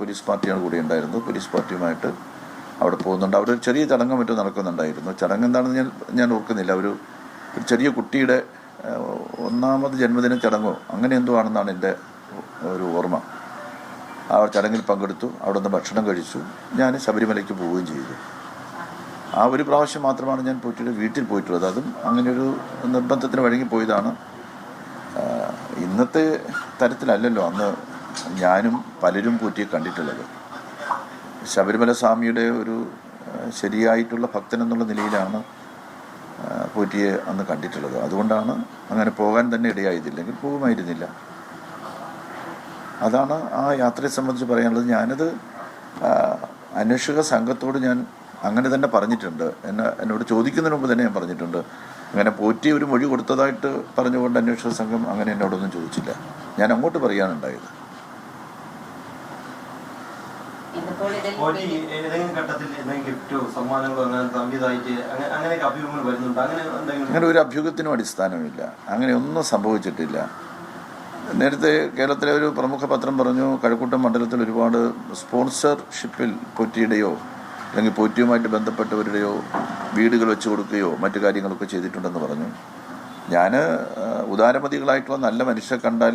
Police പാർട്ടിയാണ് കൂടി ഉണ്ടായിരുന്നത്. പോലീസ് പാർട്ടിയുമായിട്ട് അവിടെ പോകുന്നുണ്ട്. അവിടെ ഒരു ചെറിയ ചടങ്ങ് മറ്റും നടക്കുന്നുണ്ടായിരുന്നു. ചടങ്ങ് എന്താണെന്ന് ഞാൻ ഓർക്കുന്നില്ല. ഒരു ചെറിയ കുട്ടിയുടെ 1ാമത് ജന്മദിന ചടങ്ങോ അങ്ങനെ എന്തോ ആണെന്നാണ് എൻ്റെ ഒരു ഓർമ്മ. ആ ചടങ്ങിൽ പങ്കെടുത്തു. അവിടെ നിന്ന് ഭക്ഷണം കഴിച്ചു. ഞാൻ ശബരിമലയ്ക്ക് പോവുകയും ചെയ്തു. ആ ഒരു പ്രാവശ്യം മാത്രമാണ് ഞാൻ പോറ്റിയുടെ വീട്ടിൽ പോയിട്ടുള്ളത്. അതും അങ്ങനെയൊരു നിർബന്ധത്തിന് വഴങ്ങിപ്പോയതാണ്. ഇന്നത്തെ തരത്തിലല്ലല്ലോ അന്ന് ഞാനും പലരും പോറ്റിയെ കണ്ടിട്ടുള്ളത്. ശബരിമല സ്വാമിയുടെ ഒരു ശരിയായിട്ടുള്ള ഭക്തൻ എന്നുള്ള നിലയിലാണ് പോറ്റിയെ അന്ന് കണ്ടിട്ടുള്ളത്. അതുകൊണ്ടാണ് അങ്ങനെ പോകാൻ തന്നെ ഇടയായതില്ലെങ്കിൽ പോകുമായിരുന്നില്ല. അതാണ് ആ യാത്രയെ സംബന്ധിച്ച് പറയാനുള്ളത്. ഞാനത് അന്വേഷക സംഘത്തോട് ഞാൻ അങ്ങനെ തന്നെ പറഞ്ഞിട്ടുണ്ട്. എന്നോട് ചോദിക്കുന്നതിന് മുമ്പ് തന്നെ ഞാൻ പറഞ്ഞിട്ടുണ്ട്. അങ്ങനെ പോറ്റി ഒരു മൊഴി കൊടുത്തതായിട്ട് പറഞ്ഞുകൊണ്ട് അന്വേഷക സംഘം അങ്ങനെ എന്നോടൊന്നും ചോദിച്ചില്ല. ഞാൻ അങ്ങോട്ട് പറയാനുണ്ടായത്. അങ്ങനെ ഒരു അഭ്യൂഹത്തിനും അടിസ്ഥാനമില്ല. അങ്ങനെ ഒന്നും സംഭവിച്ചിട്ടില്ല. നേരത്തെ കേരളത്തിലെ ഒരു പ്രമുഖ പത്രം പറഞ്ഞു, കഴക്കൂട്ടം മണ്ഡലത്തിൽ ഒരുപാട് സ്പോൺസർഷിപ്പിൽ പോറ്റിയുടെയോ അല്ലെങ്കിൽ പോറ്റിയുമായിട്ട് ബന്ധപ്പെട്ടവരുടെയോ വീടുകൾ വെച്ച് കൊടുക്കുകയോ മറ്റു കാര്യങ്ങളൊക്കെ ചെയ്തിട്ടുണ്ടെന്ന് പറഞ്ഞു. ഞാൻ ഉദാരമതികളായിട്ടുള്ള നല്ല മനുഷ്യരെ കണ്ടാൽ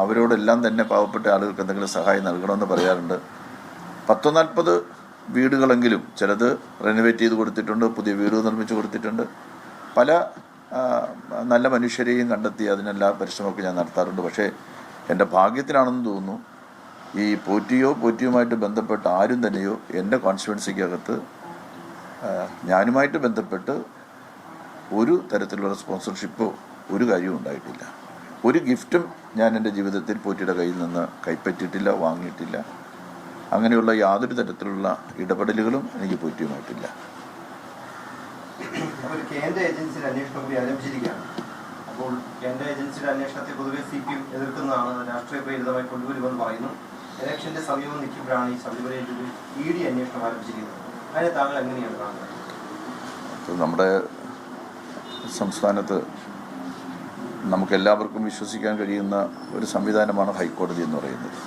അവരോടെല്ലാം തന്നെ പാവപ്പെട്ട ആളുകൾക്ക് എന്തെങ്കിലും സഹായം നൽകണമെന്ന് പറയാറുണ്ട്. 40-40 വീടുകളെങ്കിലും ചിലത് റെനോവേറ്റ് ചെയ്ത് കൊടുത്തിട്ടുണ്ട്, പുതിയ വീട് നിർമ്മിച്ച് കൊടുത്തിട്ടുണ്ട്. പല നല്ല മനുഷ്യരെയും കണ്ടെത്തി അതിനെല്ലാം പരിശ്രമമൊക്കെ ഞാൻ നടത്താറുണ്ട്. പക്ഷേ എൻ്റെ ഭാഗ്യത്തിനാണെന്ന് തോന്നുന്നു ഈ പോറ്റിയുമായിട്ട് ബന്ധപ്പെട്ട ആരും തന്നെയോ എൻ്റെ കോൺസ്റ്റിറ്റ്യുവൻസിക്കകത്ത് ഞാനുമായിട്ട് ബന്ധപ്പെട്ട് ഒരു തരത്തിലുള്ള സ്പോൺസർഷിപ്പോ ഒരു കാര്യവും ഉണ്ടായിട്ടില്ല. ഒരു ഗിഫ്റ്റും ഞാൻ എൻ്റെ ജീവിതത്തിൽ പോറ്റിയുടെ കയ്യിൽ നിന്ന് കൈപ്പറ്റിയിട്ടില്ല, വാങ്ങിയിട്ടില്ല. അങ്ങനെയുള്ള യാതൊരു തരത്തിലുള്ള ഇടപെടലുകളും എനിക്ക് പോറ്റിയുമായിട്ടില്ല. കേന്ദ്ര ഏജൻസിയുടെ അന്വേഷണം കൂടി ആരംഭിച്ചിരിക്കുകയാണ്. അപ്പോൾ കേന്ദ്ര ഏജൻസിയുടെ അന്വേഷണത്തെ പൊതുവെ CPM എതിർക്കുന്നതാണ്, രാഷ്ട്രീയ പ്രേരിതമായി കൊണ്ടുവരുമെന്ന് പറയുന്നു. ഇലക്ഷന്റെ സമീപം നിൽക്കുമ്പോഴാണ് ഈ ശബരിമലയിൽ ED അന്വേഷണം ആരംഭിച്ചിരിക്കുന്നത്. അതിനെ താങ്കൾ എങ്ങനെയാണ് കാണുന്നത്? നമ്മുടെ സംസ്ഥാനത്ത് നമുക്കെല്ലാവർക്കും വിശ്വസിക്കാൻ കഴിയുന്ന ഒരു സംവിധാനമാണ് ഹൈക്കോടതി എന്ന് പറയുന്നത്.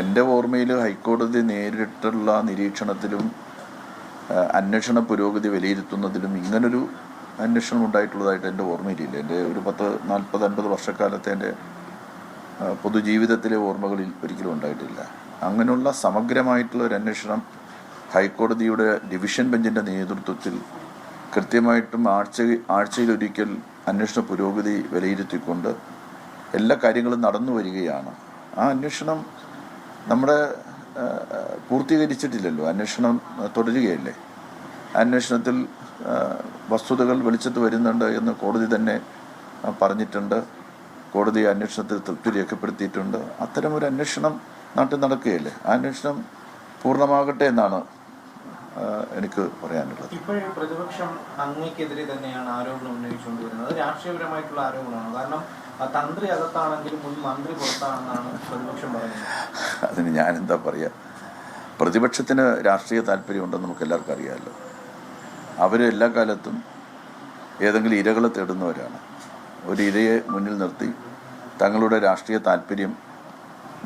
എൻ്റെ ഓർമ്മയിൽ ഹൈക്കോടതി നേരിട്ടുള്ള നിരീക്ഷണത്തിലും അന്വേഷണ പുരോഗതി വിലയിരുത്തുന്നതിലും ഇങ്ങനൊരു അന്വേഷണം ഉണ്ടായിട്ടുള്ളതായിട്ട് എൻ്റെ ഓർമ്മയിലില്ല. എൻ്റെ ഒരു 40-50 വർഷക്കാലത്തെ എൻ്റെ പൊതുജീവിതത്തിലെ ഓർമ്മകളിൽ ഒരിക്കലും ഉണ്ടായിട്ടില്ല. അങ്ങനെയുള്ള സമഗ്രമായിട്ടുള്ള ഒരു അന്വേഷണം ഹൈക്കോടതിയുടെ ഡിവിഷൻ ബെഞ്ചിൻ്റെ നേതൃത്വത്തിൽ കൃത്യമായിട്ടും ആഴ്ചയിലൊരിക്കൽ അന്വേഷണ പുരോഗതി വിലയിരുത്തിക്കൊണ്ട് എല്ലാ കാര്യങ്ങളും നടന്നു വരികയാണ്. ആ അന്വേഷണം നമ്മുടെ പൂർത്തീകരിച്ചിട്ടില്ലല്ലോ. അന്വേഷണം തുടരുകയല്ലേ. അന്വേഷണത്തിൽ വസ്തുതകൾ വെളിച്ചത്ത് വരുന്നുണ്ട് എന്ന് കോടതി തന്നെ പറഞ്ഞിട്ടുണ്ട്. കോടതി അന്വേഷണത്തിൽ തൃപ്തി രേഖപ്പെടുത്തിയിട്ടുണ്ട്. അത്തരമൊരു അന്വേഷണം നാട്ടിൽ നടക്കുകയല്ലേ. ആ അന്വേഷണം പൂർണ്ണമാകട്ടെ എന്നാണ് എനിക്ക് പറയാനുള്ളത്. ഇപ്പോഴും പ്രതിപക്ഷം അങ്ങേക്കെതിരെ തന്നെയാണ് ആരോപണം ഉന്നയിച്ചുകൊണ്ടിരുന്നത്. രാഷ്ട്രീയപരമായിട്ടുള്ള ആരോപണമാണ്. കാരണം തന്ത്രി അകത്താണെങ്കിലും മുൻ മന്ത്രി പുറത്താണെന്നാണ് പ്രതിപക്ഷം പറയുന്നത്. അതിന് ഞാനെന്താ പറയുക. പ്രതിപക്ഷത്തിന് രാഷ്ട്രീയ താല്പര്യമുണ്ടെന്ന് നമുക്ക് എല്ലാവർക്കും അറിയാമല്ലോ. അവർ എല്ലാ കാലത്തും ഏതെങ്കിലും ഇരകളെ തേടുന്നവരാണ്. ഒരു ഇരയെ മുന്നിൽ നിർത്തി തങ്ങളുടെ രാഷ്ട്രീയ താല്പര്യം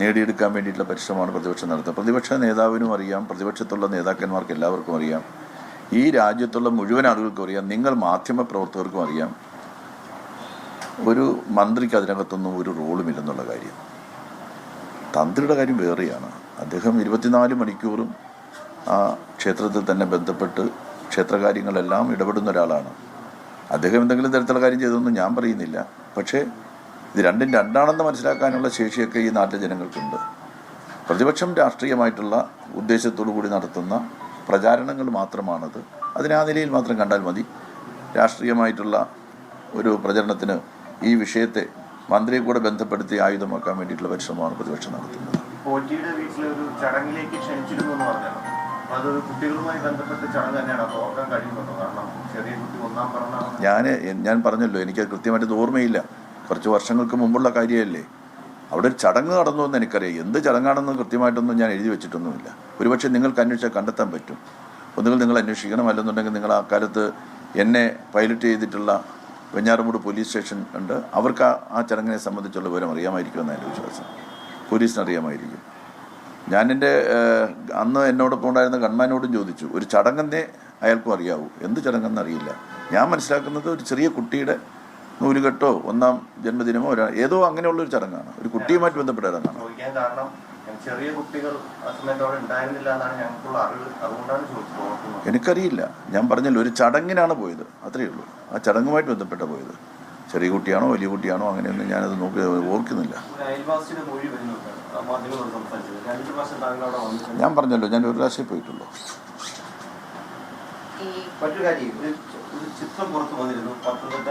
നേടിയെടുക്കാൻ വേണ്ടിയിട്ടുള്ള പരിശ്രമമാണ് പ്രതിപക്ഷം നടത്തുന്നത്. പ്രതിപക്ഷ നേതാവിനും അറിയാം, പ്രതിപക്ഷത്തുള്ള നേതാക്കന്മാർക്ക് എല്ലാവർക്കും അറിയാം, ഈ രാജ്യത്തുള്ള മുഴുവൻ ആളുകൾക്കും അറിയാം, നിങ്ങൾ മാധ്യമ പ്രവർത്തകർക്കും അറിയാം, ഒരു മന്ത്രിക്ക് അതിനകത്തൊന്നും ഒരു റോളുമില്ലെന്നുള്ള കാര്യം. തന്ത്രിയുടെ കാര്യം വേറെയാണ്. അദ്ദേഹം 24 മണിക്കൂറും ആ ക്ഷേത്രത്തിൽ തന്നെ ബന്ധപ്പെട്ട് ക്ഷേത്രകാര്യങ്ങളെല്ലാം ഇടപെടുന്ന ഒരാളാണ്. അദ്ദേഹം എന്തെങ്കിലും തരത്തിലുള്ള കാര്യം ചെയ്തതൊന്നും ഞാൻ പറയുന്നില്ല. പക്ഷേ ഇത് രണ്ടും രണ്ടാണെന്ന് മനസ്സിലാക്കാനുള്ള ശേഷിയൊക്കെ ഈ നാട്ടിലെ ജനങ്ങൾക്കുണ്ട്. പ്രതിപക്ഷം രാഷ്ട്രീയമായിട്ടുള്ള ഉദ്ദേശത്തോടു കൂടി നടത്തുന്ന പ്രചാരണങ്ങൾ മാത്രമാണത്. അതിനെ ആ നിലയിൽ മാത്രം കണ്ടാൽ മതി. രാഷ്ട്രീയമായിട്ടുള്ള ഒരു പ്രചരണത്തിന് ഈ വിഷയത്തെ മന്ത്രിയെ കൂടെ ബന്ധപ്പെടുത്തി ആയുധമാക്കാൻ വേണ്ടിയിട്ടുള്ള പരിശ്രമമാണ് പ്രതിപക്ഷം നടത്തുന്നത്. പോറ്റിയുടെ വീട്ടിലൊരു ചടങ്ങിലേക്ക് ക്ഷണിച്ചിരുന്നു എന്ന് പറഞ്ഞാൽ അതൊരു കുട്ടികളുമായി ബന്ധപ്പെട്ട ചടങ്ങ് തന്നെയാണ്. അത് ഓർക്കാൻ കഴിയുന്നുണ്ടോ? കാരണം ചെറിയ കുട്ടി 1-ാം പിറന്നാൾ. ഞാൻ പറഞ്ഞല്ലോ, എനിക്കത് കൃത്യമായിട്ട് ഓർമ്മയില്ല. കുറച്ച് വർഷങ്ങൾക്ക് മുമ്പുള്ള കാര്യമല്ലേ. അവിടെ ഒരു ചടങ്ങ് നടന്നു എന്ന് എനിക്കറിയാം. എന്ത് ചടങ്ങാണെന്ന് കൃത്യമായിട്ടൊന്നും ഞാൻ എഴുതി വെച്ചിട്ടൊന്നുമില്ല. ഒരുപക്ഷെ നിങ്ങൾക്ക് അന്വേഷിച്ചാൽ കണ്ടെത്താൻ പറ്റും. ഒന്നുകിൽ നിങ്ങൾ അന്വേഷിക്കണം, അല്ലെന്നുണ്ടെങ്കിൽ നിങ്ങൾ ആ കാലത്ത് എന്നെ പൈലറ്റ് ചെയ്തിട്ടുള്ള വെഞ്ഞാറമൂട് പോലീസ് സ്റ്റേഷൻ ഉണ്ട്, അവർക്ക് ആ ചടങ്ങിനെ സംബന്ധിച്ചുള്ള വിവരം അറിയാമായിരിക്കുമെന്നാണ് എൻ്റെ വിശ്വാസം. പോലീസിനറിയാമായിരിക്കും. ഞാൻ എൻ്റെ അന്ന് എന്നോടൊപ്പം ഉണ്ടായിരുന്ന ഗൺമാനോടും ചോദിച്ചു, ഒരു ചടങ്ങെന്നേ അയാൾക്കും അറിയാവൂ. എന്ത് ചടങ്ങെന്ന് അറിയില്ല. ഞാൻ മനസ്സിലാക്കുന്നത് ഒരു ചെറിയ കുട്ടിയുടെ നൂലുകെട്ടോ 1-ാം ജന്മദിനമോ ഏതോ അങ്ങനെയുള്ളൊരു ചടങ്ങാണ്, ഒരു കുട്ടിയുമായിട്ട് ബന്ധപ്പെട്ട ചടങ്ങാണ്. കാരണം ചെറിയ കുട്ടികൾ ഉണ്ടായിരുന്നില്ല എന്നാണ് ഞങ്ങൾക്കുള്ള അറിവ്. അതുകൊണ്ടാണ് ചോദിച്ചത്. എനിക്കറിയില്ല. ഞാൻ പറഞ്ഞല്ലോ, ഒരു ചടങ്ങിനാണ് പോയത്, അത്രയേ ഉള്ളൂ. ആ ചടങ്ങുമായിട്ട് ബന്ധപ്പെട്ട പോയത്. ചെറിയ കുട്ടിയാണോ വലിയ കുട്ടിയാണോ അങ്ങനെയൊന്നും ഞാനത് നോക്കി ഓർക്കുന്നില്ല. ഞാൻ പറഞ്ഞല്ലോ, ഞാൻ ഒരു പ്രാവശ്യം പോയിട്ടുള്ളൂ. മറ്റൊരു കാര്യം, ഒരു ചിത്രം പുറത്തു വന്നിരുന്നു. പത്തനംതിട്ട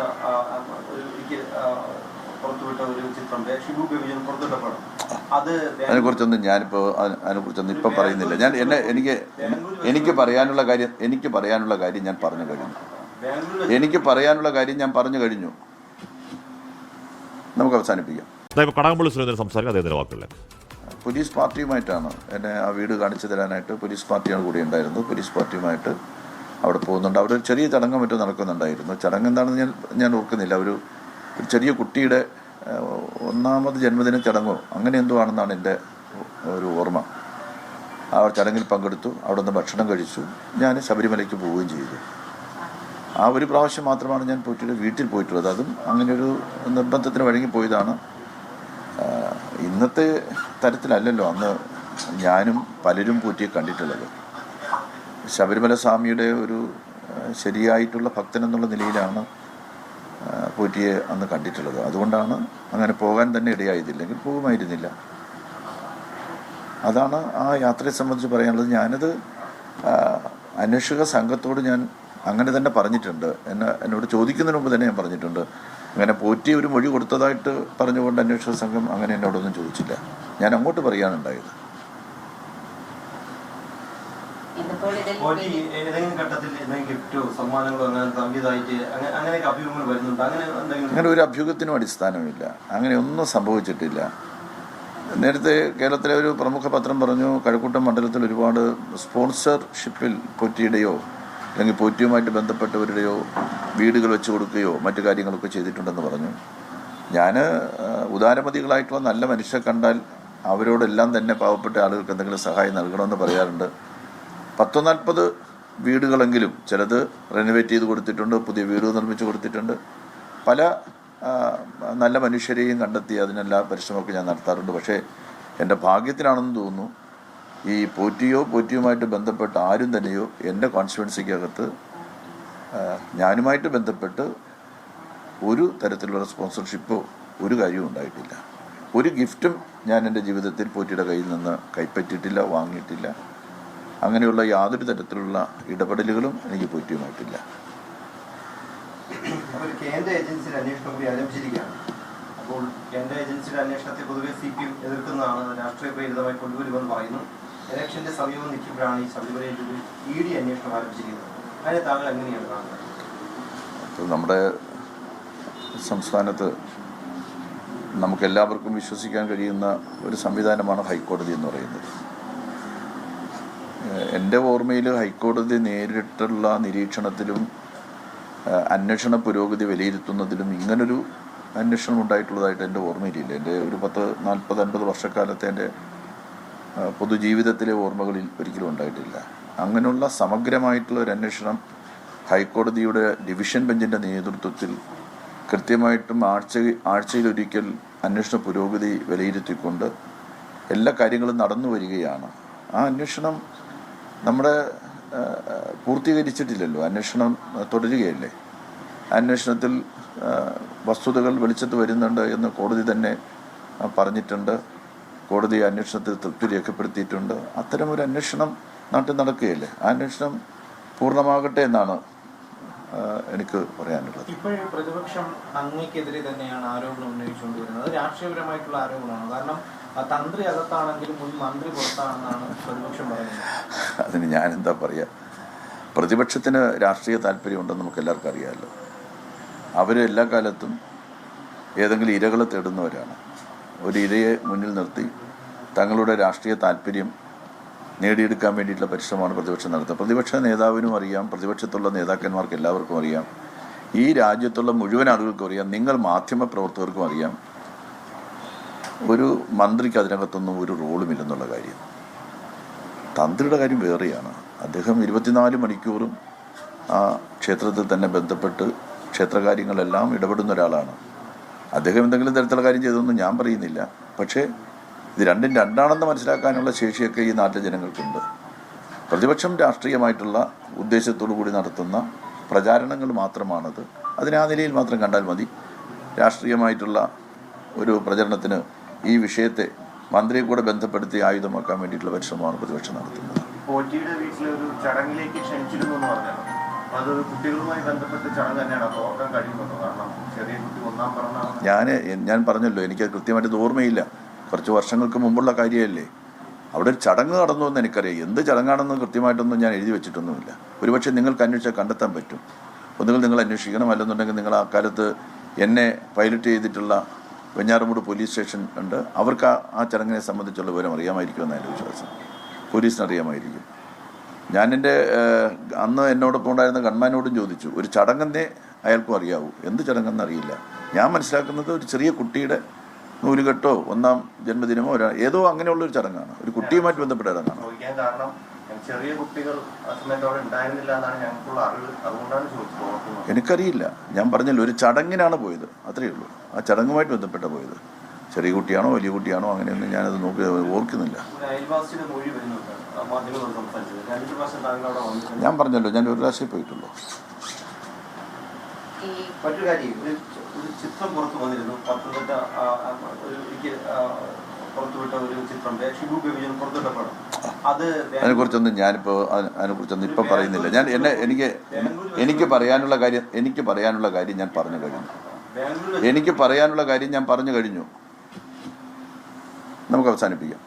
പുറത്തുവിട്ട ഒരു ചിത്രം, ഷിബു ബേബിജൻ പുറത്തുവിട്ട പടം. അതിനെക്കുറിച്ചൊന്നും അതിനെക്കുറിച്ചൊന്നും ഇപ്പം പറയുന്നില്ല. എനിക്ക് പറയാനുള്ള കാര്യം ഞാൻ പറഞ്ഞു കഴിഞ്ഞു. നമുക്ക് അവസാനിപ്പിക്കാം. കടകംപള്ളി സുരേന്ദ്രൻ സംസാരിക്കും അദ്ദേഹത്തിൻ്റെ വാക്കുകളിൽ. പോലീസ് പാർട്ടിയുമായിട്ടാണ് എന്നെ ആ വീട് കാണിച്ചു തരാനായിട്ട് പോലീസ് പാർട്ടിയാണ് കൂടി ഉണ്ടായിരുന്നത്. പോലീസ് പാർട്ടിയുമായിട്ട് അവിടെ പോകുന്നുണ്ട്. അവിടെ ഒരു ചെറിയ ചടങ്ങ് മറ്റും നടക്കുന്നുണ്ടായിരുന്നു. ചടങ്ങ് എന്താണെന്ന് ഞാൻ ഓർക്കുന്നില്ല. ഒരു ചെറിയ കുട്ടിയുടെ 1-ാമത് ജന്മദിന ചടങ്ങോ അങ്ങനെ എന്തോ ആണെന്നാണ് എൻ്റെ ഒരു ഓർമ്മ. ആ ചടങ്ങിൽ പങ്കെടുത്തു. അവിടെ നിന്ന് ഭക്ഷണം കഴിച്ചു. ഞാൻ ശബരിമലയ്ക്ക് പോവുകയും ചെയ്തു. ആ ഒരു പ്രാവശ്യം മാത്രമാണ് ഞാൻ പോറ്റിയുടെ വീട്ടിൽ പോയിട്ടുള്ളത്. അതും അങ്ങനെയൊരു നിർബന്ധത്തിന് വഴങ്ങി പോയതാണ്. ഇന്നത്തെ തരത്തിലല്ലല്ലോ അന്ന് ഞാനും പലരും പോറ്റിയെ കണ്ടിട്ടുള്ളത്. ശബരിമല സ്വാമിയുടെ ഒരു ശരിയായിട്ടുള്ള ഭക്തൻ എന്നുള്ള നിലയിലാണ് പോറ്റിയെ അന്ന് കണ്ടിട്ടുള്ളത്. അതുകൊണ്ടാണ് അങ്ങനെ പോകാൻ തന്നെ ഇടയായതില്ലെങ്കിൽ പോകുമായിരുന്നില്ല. അതാണ് ആ യാത്രയെ സംബന്ധിച്ച് പറയാനുള്ളത്. ഞാനത് അന്വേഷക സംഘത്തോട് ഞാൻ അങ്ങനെ തന്നെ പറഞ്ഞിട്ടുണ്ട്. എന്നോട് ചോദിക്കുന്നതിന് മുമ്പ് തന്നെ ഞാൻ പറഞ്ഞിട്ടുണ്ട്. അങ്ങനെ പോറ്റി ഒരു മൊഴി കൊടുത്തതായിട്ട് പറഞ്ഞുകൊണ്ട് അന്വേഷക സംഘം അങ്ങനെ എന്നോടൊന്നും ചോദിച്ചില്ല. ഞാൻ അങ്ങോട്ട് പറയാനുണ്ടായത്. അങ്ങനെ ഒരു അഭ്യൂഹത്തിനും അടിസ്ഥാനമില്ല. അങ്ങനെ ഒന്നും സംഭവിച്ചിട്ടില്ല. നേരത്തെ കേരളത്തിലെ ഒരു പ്രമുഖ പത്രം പറഞ്ഞു, കഴക്കൂട്ടം മണ്ഡലത്തിൽ ഒരുപാട് സ്പോൺസർഷിപ്പിൽ പോറ്റിയുടെയോ അല്ലെങ്കിൽ പോറ്റിയുമായിട്ട് ബന്ധപ്പെട്ടവരുടെയോ വീടുകൾ വെച്ച് കൊടുക്കുകയോ മറ്റു കാര്യങ്ങളൊക്കെ ചെയ്തിട്ടുണ്ടെന്ന് പറഞ്ഞു. ഞാൻ ഉദാരമതികളായിട്ടുള്ള നല്ല മനുഷ്യരെ കണ്ടാൽ അവരോടെല്ലാം തന്നെ പാവപ്പെട്ട ആളുകൾക്ക് എന്തെങ്കിലും സഹായം നൽകണമെന്ന് പറയാറുണ്ട്. 40 വീടുകളെങ്കിലും ചിലത് റെനോവേറ്റ് ചെയ്ത് കൊടുത്തിട്ടുണ്ട്, പുതിയ വീട് നിർമ്മിച്ച് കൊടുത്തിട്ടുണ്ട്. പല നല്ല മനുഷ്യരെയും കണ്ടെത്തി അതിനെല്ലാം പരിശ്രമമൊക്കെ ഞാൻ നടത്താറുണ്ട്. പക്ഷേ എൻ്റെ ഭാഗ്യത്തിനാണെന്ന് തോന്നുന്നു, ഈ പോറ്റിയുമായിട്ട് ബന്ധപ്പെട്ട ആരും തന്നെയോ എൻ്റെ കോൺസ്റ്റിറ്റ്യുവൻസിക്കകത്ത് ഞാനുമായിട്ട് ബന്ധപ്പെട്ട് ഒരു തരത്തിലുള്ള സ്പോൺസർഷിപ്പോ ഒരു കാര്യവും ഉണ്ടായിട്ടില്ല. ഒരു ഗിഫ്റ്റും ഞാൻ എൻ്റെ ജീവിതത്തിൽ പോറ്റിയുടെ കയ്യിൽ നിന്ന് കൈപ്പറ്റിയിട്ടില്ല, വാങ്ങിയിട്ടില്ല. അങ്ങനെയുള്ള യാതൊരു തരത്തിലുള്ള ഇടപെടലുകളും എനിക്ക് പോറ്റിയുമായിട്ടില്ല. കേന്ദ്ര ഏജൻസിയുടെ അന്വേഷണം കൂടി ആരംഭിച്ചിരിക്കുകയാണ്. അപ്പോൾ കേന്ദ്ര ഏജൻസിയുടെ അന്വേഷണത്തെ പൊതുവെ CPM എതിർക്കുന്നതാണ്, രാഷ്ട്രീയ പ്രേരിതമായി കൊണ്ടുവരുമെന്ന് പറയുന്നു. ഇലക്ഷന്റെ സമീപം നിൽക്കുമ്പോഴാണ് ഈ ശബരിമലയിൽ ED അന്വേഷണം ആരംഭിച്ചിരിക്കുന്നത്. അതിനെ താങ്കൾ എങ്ങനെയാണ് കാണുന്നത്? ഇപ്പോൾ നമ്മുടെ സംസ്ഥാനത്ത് നമുക്കെല്ലാവർക്കും വിശ്വസിക്കാൻ കഴിയുന്ന ഒരു സംവിധാനമാണ് ഹൈക്കോടതി എന്ന് പറയുന്നത്. എൻ്റെ ഓർമ്മയിൽ ഹൈക്കോടതി നേരിട്ടുള്ള നിരീക്ഷണത്തിലും അന്വേഷണ പുരോഗതി വിലയിരുത്തുന്നതിലും ഇങ്ങനൊരു അന്വേഷണം ഉണ്ടായിട്ടുള്ളതായിട്ട് എൻ്റെ ഓർമ്മയിലില്ല. എൻ്റെ ഒരു 40-50 വർഷക്കാലത്തെ എൻ്റെ പൊതുജീവിതത്തിലെ ഓർമ്മകളിൽ ഒരിക്കലും ഉണ്ടായിട്ടില്ല. അങ്ങനെയുള്ള സമഗ്രമായിട്ടുള്ള ഒരു അന്വേഷണം ഹൈക്കോടതിയുടെ ഡിവിഷൻ ബെഞ്ചിൻ്റെ നേതൃത്വത്തിൽ കൃത്യമായിട്ടും ആഴ്ചയിലൊരിക്കൽ അന്വേഷണ പുരോഗതി വിലയിരുത്തിക്കൊണ്ട് എല്ലാ കാര്യങ്ങളും നടന്നു വരികയാണ്. ആ അന്വേഷണം നമ്മുടെ പൂർത്തീകരിച്ചിട്ടില്ലല്ലോ. അന്വേഷണം തുടരുകയല്ലേ. അന്വേഷണത്തിൽ വസ്തുതകൾ വെളിച്ചത്ത് വരുന്നുണ്ട് എന്ന് കോടതി തന്നെ പറഞ്ഞിട്ടുണ്ട്. കോടതി അന്വേഷണത്തിൽ തൃപ്തി രേഖപ്പെടുത്തിയിട്ടുണ്ട്. അത്തരമൊരു അന്വേഷണം നാട്ടിൽ നടക്കുകയല്ലേ. ആ അന്വേഷണം പൂർണ്ണമാകട്ടെ എന്നാണ് എനിക്ക് പറയാനുള്ളത്. ഇപ്പോഴും പ്രതിപക്ഷം അങ്ങേക്കെതിരെ തന്നെയാണ് ആരോപണം ഉന്നയിച്ചുകൊണ്ടിരുന്നത്. രാഷ്ട്രീയപരമായിട്ടുള്ള ആരോപണമാണ്. കാരണം തന്ത്രി അകത്താണെങ്കിലും മുൻ മന്ത്രി പുറത്താണെന്നാണ് പ്രതിപക്ഷം പറയുന്നത്. അതിന് ഞാൻ എന്താ പറയുക, പ്രതിപക്ഷത്തിന് രാഷ്ട്രീയ താല്പര്യമുണ്ടെന്ന് നമുക്ക് എല്ലാവർക്കും അറിയാമല്ലോ. അവർ എല്ലാ കാലത്തും ഏതെങ്കിലും ഇരകളെ തേടുന്നവരാണ്. ഒരു ഇരയെ മുന്നിൽ നിർത്തി തങ്ങളുടെ രാഷ്ട്രീയ താല്പര്യം നേടിയെടുക്കാൻ വേണ്ടിയിട്ടുള്ള പരിശ്രമമാണ് പ്രതിപക്ഷം നടത്തുന്നത്. പ്രതിപക്ഷ നേതാവിനും അറിയാം, പ്രതിപക്ഷത്തുള്ള നേതാക്കന്മാർക്ക് എല്ലാവർക്കും അറിയാം, ഈ രാജ്യത്തുള്ള മുഴുവൻ ആളുകൾക്കും അറിയാം, നിങ്ങൾ മാധ്യമ പ്രവർത്തകർക്കും അറിയാം, ഒരു മന്ത്രിക്ക് അതിനകത്തൊന്നും ഒരു റോളുമില്ലെന്നുള്ള കാര്യം. തന്ത്രിയുടെ കാര്യം വേറെയാണ്. അദ്ദേഹം 24 മണിക്കൂറും ആ ക്ഷേത്രത്തിൽ തന്നെ ബന്ധപ്പെട്ട് ക്ഷേത്രകാര്യങ്ങളെല്ലാം ഇടപെടുന്ന ഒരാളാണ്. അദ്ദേഹം എന്തെങ്കിലും തരത്തിലുള്ള കാര്യം ചെയ്തതൊന്നും ഞാൻ പറയുന്നില്ല. പക്ഷേ ഇത് രണ്ടും രണ്ടാണെന്ന് മനസ്സിലാക്കാനുള്ള ശേഷിയൊക്കെ ഈ നാട്ടിലെ ജനങ്ങൾക്കുണ്ട്. പ്രതിപക്ഷം രാഷ്ട്രീയമായിട്ടുള്ള ഉദ്ദേശത്തോടു കൂടി നടത്തുന്ന പ്രചാരണങ്ങൾ മാത്രമാണത്. അതിനെ ആ നിലയിൽ മാത്രം കണ്ടാൽ മതി. രാഷ്ട്രീയമായിട്ടുള്ള ഒരു പ്രചരണത്തിന് ഈ വിഷയത്തെ മന്ത്രിയെ കൂടെ ബന്ധപ്പെടുത്തി ആയുധമാക്കാൻ വേണ്ടിയിട്ടുള്ള പരിശ്രമമാണ് പ്രതിപക്ഷം നടത്തുന്നത്. പോറ്റിയുടെ വീട്ടിലെ ഒരു ചടങ്ങിലേക്ക് ക്ഷണിച്ചിരുന്നു എന്ന് പറഞ്ഞാൽ അതൊരു കുട്ടികളുമായി ബന്ധപ്പെട്ട ചടങ്ങ് തന്നെയാണ്. അത് ഓർക്കാൻ കഴിയുന്നുണ്ടോ? കാരണം ചെറിയ കുട്ടി ഒന്നാം പറഞ്ഞാണ്. ഞാൻ പറഞ്ഞല്ലോ, എനിക്കത് കൃത്യമായിട്ട് ഓർമ്മയില്ല. കുറച്ച് വർഷങ്ങൾക്ക് മുമ്പുള്ള കാര്യമല്ലേ. അവിടെ ഒരു ചടങ്ങ് നടന്നു എന്ന് എനിക്കറിയാം. എന്ത് ചടങ്ങാണെന്ന് കൃത്യമായിട്ടൊന്നും ഞാൻ എഴുതി വെച്ചിട്ടൊന്നുമില്ല. ഒരുപക്ഷെ നിങ്ങൾക്ക് അന്വേഷിച്ചാൽ കണ്ടെത്താൻ പറ്റും. ഒന്നുകിൽ നിങ്ങൾ അന്വേഷിക്കണം, അല്ലെന്നുണ്ടെങ്കിൽ നിങ്ങൾ ആ കാലത്ത് എന്നെ പൈലറ്റ് ചെയ്തിട്ടുള്ള വെഞ്ഞാറമൂട് പോലീസ് സ്റ്റേഷൻ ഉണ്ട്. അവർക്ക് ആ ചടങ്ങിനെ സംബന്ധിച്ചുള്ള വിവരം അറിയാമായിരിക്കുമെന്ന് എൻ്റെ വിശ്വാസം. പോലീസിന് അറിയാമായിരിക്കും. ഞാൻ എൻ്റെ അന്ന് എന്നോടൊപ്പം ഉണ്ടായിരുന്ന ഗൺമാനോടും ചോദിച്ചു. ഒരു ചടങ്ങെന്നേ അയാൾക്കും അറിയാവൂ. എന്ത് ചടങ്ങെന്ന് അറിയില്ല. ഞാൻ മനസ്സിലാക്കുന്നത് ഒരു ചെറിയ കുട്ടിയുടെ നൂലുകെട്ടോ ഒന്നാം ജന്മദിനമോ ഏതോ അങ്ങനെയുള്ളൊരു ചടങ്ങാണ്. ഒരു കുട്ടിയുമായിട്ട് ബന്ധപ്പെട്ട ചടങ്ങാണ്. കാരണം ചെറിയ കുട്ടികൾ ഉണ്ടായിരുന്നില്ല എന്നാണ് ഞങ്ങൾക്കുള്ള അറിവ്. അതുകൊണ്ടാണ് ചോദിച്ചത്. എനിക്കറിയില്ല. ഞാൻ പറഞ്ഞല്ലോ, ഒരു ചടങ്ങിനാണ് പോയത്, അത്രയേ ഉള്ളൂ. ആ ചടങ്ങുമായിട്ട് ബന്ധപ്പെട്ട പോയത്. ചെറിയ കുട്ടിയാണോ വലിയ കുട്ടിയാണോ അങ്ങനെയൊന്നും ഞാനത് ഓർക്കുന്നില്ല. ഞാൻ പറഞ്ഞല്ലോ, ഞാൻ ഒരു പ്രാവശ്യം പോയിട്ടുള്ളൂ. മറ്റൊരു കാര്യം, ഒരു ചിത്രം പുറത്തു വന്നിരുന്നു. പത്തനംതിട്ട പുറത്തുവിട്ട ഒരു ചിത്രം ഷിബു ബേബി പുറത്തുവിട്ട പടം. അതിനെക്കുറിച്ചൊന്നും അതിനെക്കുറിച്ചൊന്നും ഇപ്പം പറയുന്നില്ല. എനിക്ക് പറയാനുള്ള കാര്യം ഞാൻ പറഞ്ഞു കഴിഞ്ഞു. നമുക്ക് അവസാനിപ്പിക്കാം.